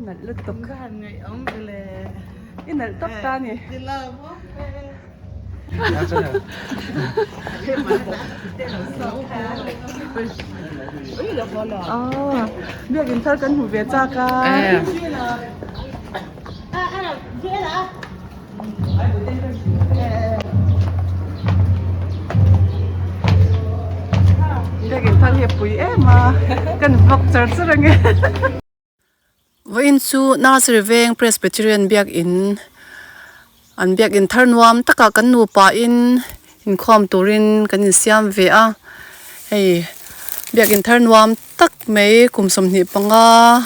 nal lutok kan ngai om bele inal tok ta ni dila mo Biakin thar kan hu ve cha ka Biakin thar he pui ma kan vok char churang Vain chu Nursery veng Presbyterian Biakin an Biakin thar nuam taka kan nu pa inkhawm turin kan siam ve a hei Biakin thar nuam tak mai kumsom ni panga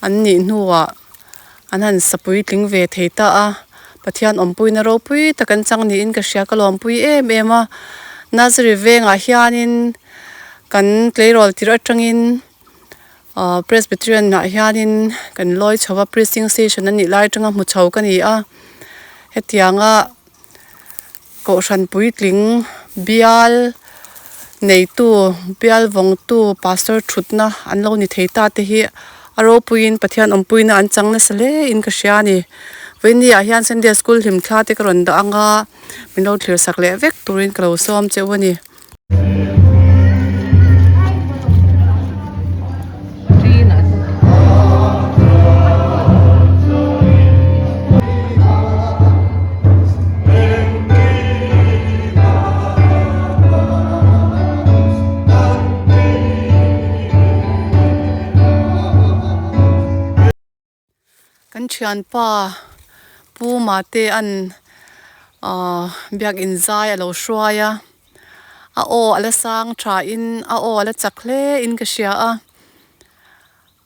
an ni nuwa an han sapui tling ve theita a pathian ompui na ro pui takan chang ni in ka hria ka lom pui em a Nursery veng a hianin kan tleirol tir atangin Presbyterian na hianin kan loi chawa preaching station ani lai tanga mu chho ka ni a hetianga kohhran pui tling bial nei tu bial vong tu pastor thutna anlo ni theita te hi aro puin pathian ompuina an changna sale in ka hria ni veni a hian Sande Skul hlimthla te karon da anga minlo thlir sak le vek turin kalo som chewani kan thian pa pu mate an Biakin zai alo hruaya a o ala sang tha in a o ala chakhle in ka hria a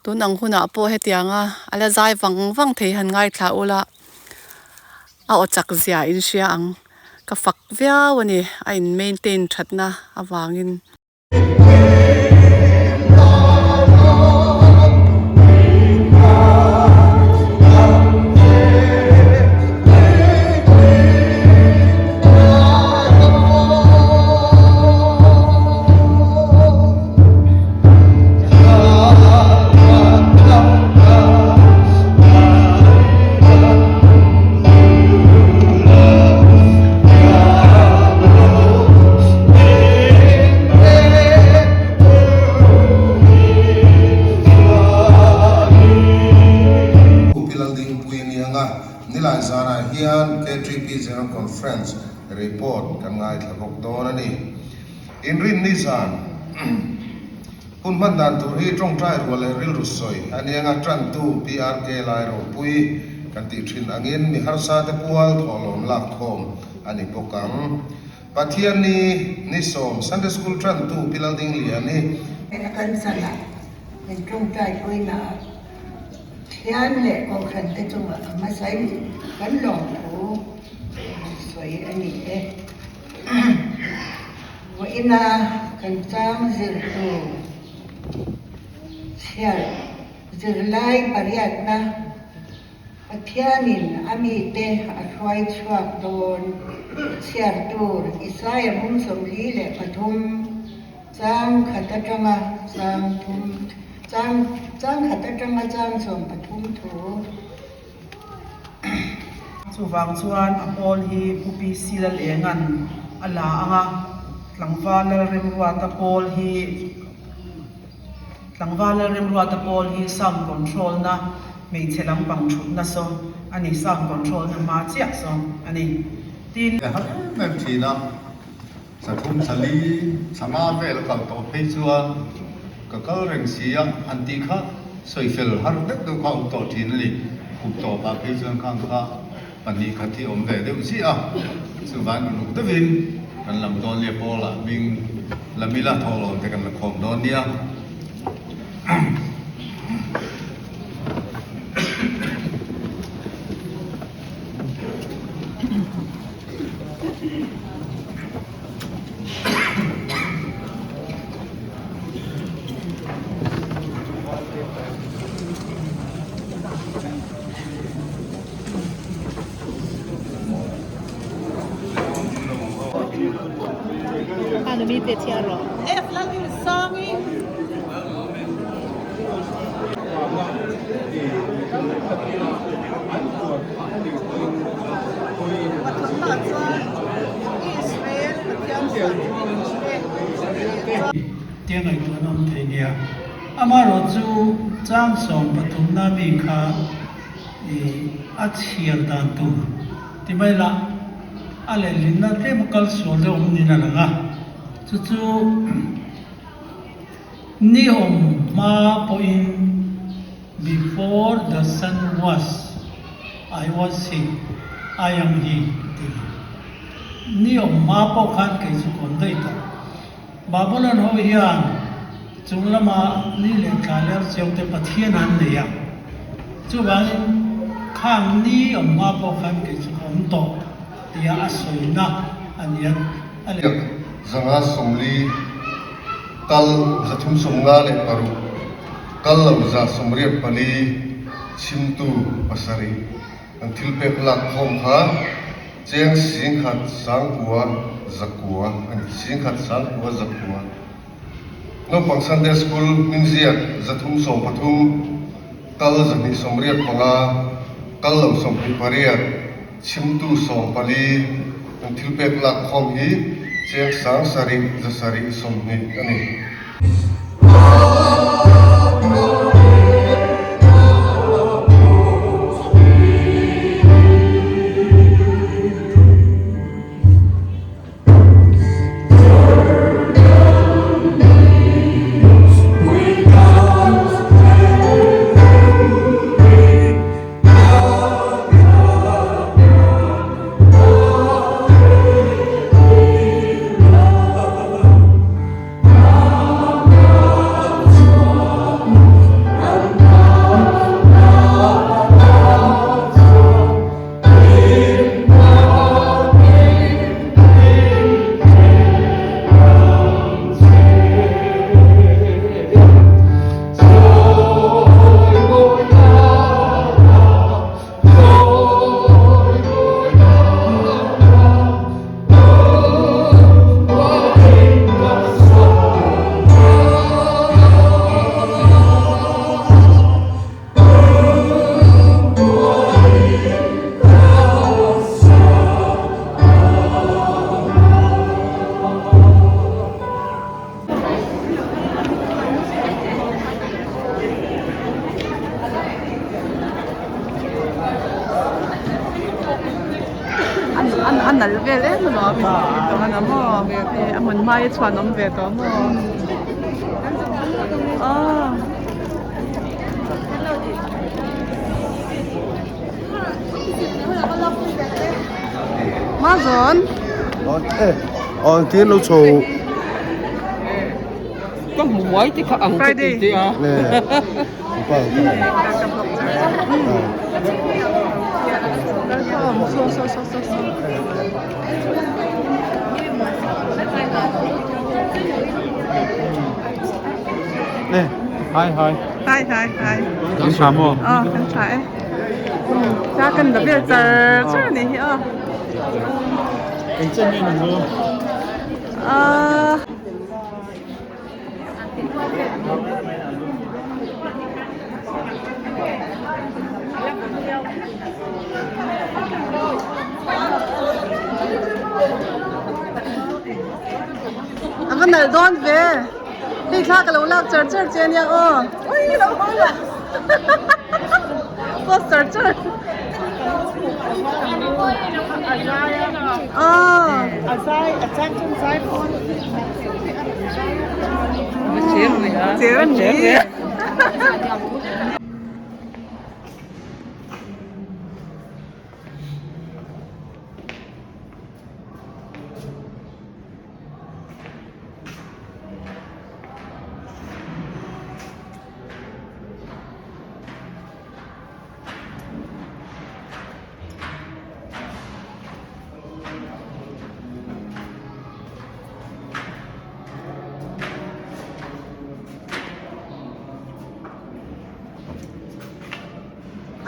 tun ang huna po hetianga ala zai wang thei han ngai thla ula a o chak zia in hria ang ka fak viau ani a in maintain thatna awangin Conference report kan ngai thlok don ani in rin ni san hun man dan tu hi trong trai rol ril ru soi ani anga tran tu PRK lai ro pui kan ti thin angin mi har sa te pual tholom lak khom ani pokang pathian ni som Sande Skul tran tu pilal ding li ani kan sala in trong trai pui na thian le ko khan te chu ma sai kan lom ko vậy anh nghĩ vậy là cần trang dự tù xia dự lai bariat na pathianin amite athuai chuak don xia tur isai mum som li le pathum chang khatatanga chang thum chang khatatanga chang som pathum thu Suvang chuan a pawl hi pupi sila lengan ala anga tlangwala rimruata pawl hi sound control na mei chelang pang thut na so ani sound control na ma chia so ani tin nem thina sa thum sali sama vel ka to phei chuan ka kal reng sia anti kha soifel har dek do ka to thin li khu to pa phei chuan khang kha pani khati om ve de si a su van nu de vin kan lam don le pola ming lamila tholo te kan khom don dia Ano mi petiaro? Flagging song tiếng ấy tuần ông thầy nhỉ ama rồi chú trang sòng và thùng nam mi khá ắt hiền đàn tu thì mấy là ale lina te makal sol de om nina langa chu ni om ma po in before the sun was I was sick I am he ni om ma po khan ke chu kon dei ta babulon ho hian chung lama ni le kaler cheu te pathian an ne ya chu bang khang ni om ma po khan ke chu om to tia asoi na anian ale zanga somli kal zathum somnga le paru kal lam za somriat pali chimtu pasari an thilpek lak khom kha cheng sing khat sang bua zakua an sing khat sang bua zakua no pang Sande Skul minziat zathum som pathum kal zani somriat panga kal lam som pariat chimtu som pali an thilpek lak khom hi cheng sang sari zasari som ni ani anh nãy về đấy mà nó bị tao anh mà về thì anh mình mai chọn nó về đó mà má dọn tiếng lâu sầu có một mỗi cái ăn cái gì à nè 네, 하이 하이. hai hai hai 괜찮어. không phải ra cần đặc biệt giờ chứ này hiểu 괜찮은 거. anh nãy đón về đi khác cái lâu lạc chờ chờ trên nha ôi lâu quá có chờ chờ chế nhỉ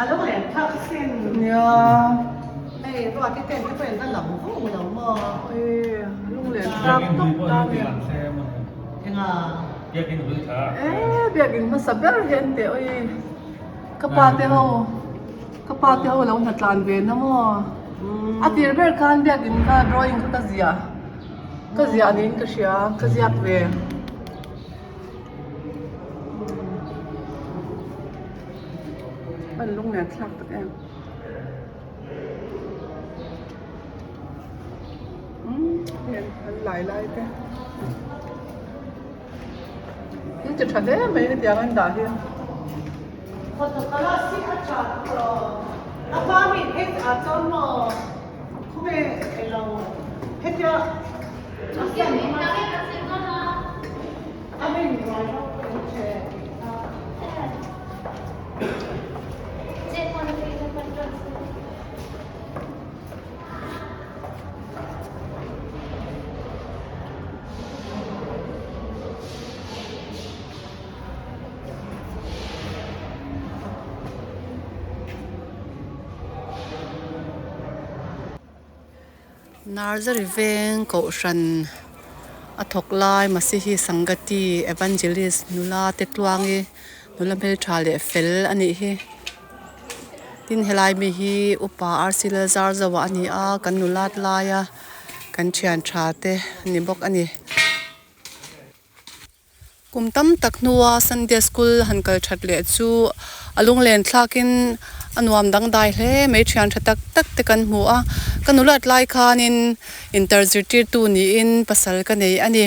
Alo em thắc xin nha đây tôi cái tên cái tên ta lỏng vô mà lỏng mò ôi lúc liền tao tóc tao liền nhưng mà biakin masaber gente oi kapate ho lo na tlan ve na mo atir ber kan biakin ka drawing ka zia anin ka sia ka zia ve An lung len thlak tak em an lai te chỉ thật thế mấy cái tiếng anh đã hi Nursery veng kohhran a thok lai masihi sangati evangelist nula te tluangi nula mel tha le fel ani hi tin helai mi hi upa arsila zar zawa ani a kan nulat laia kan thian tha te ni bok ani kumtam taknuwa Sande Skul hankal that le chu alung len thlakin anuam dang dai hle mai thian thatak tak te kan hmu a kanulat lai khanin interzirtir tu ni in pasal ka nei ani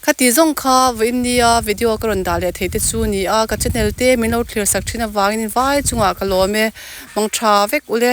khati zong kha India video karon dale theite chu ni a ka channel te mino clear sak thina wangin vai chunga ka lome mong tha vek ule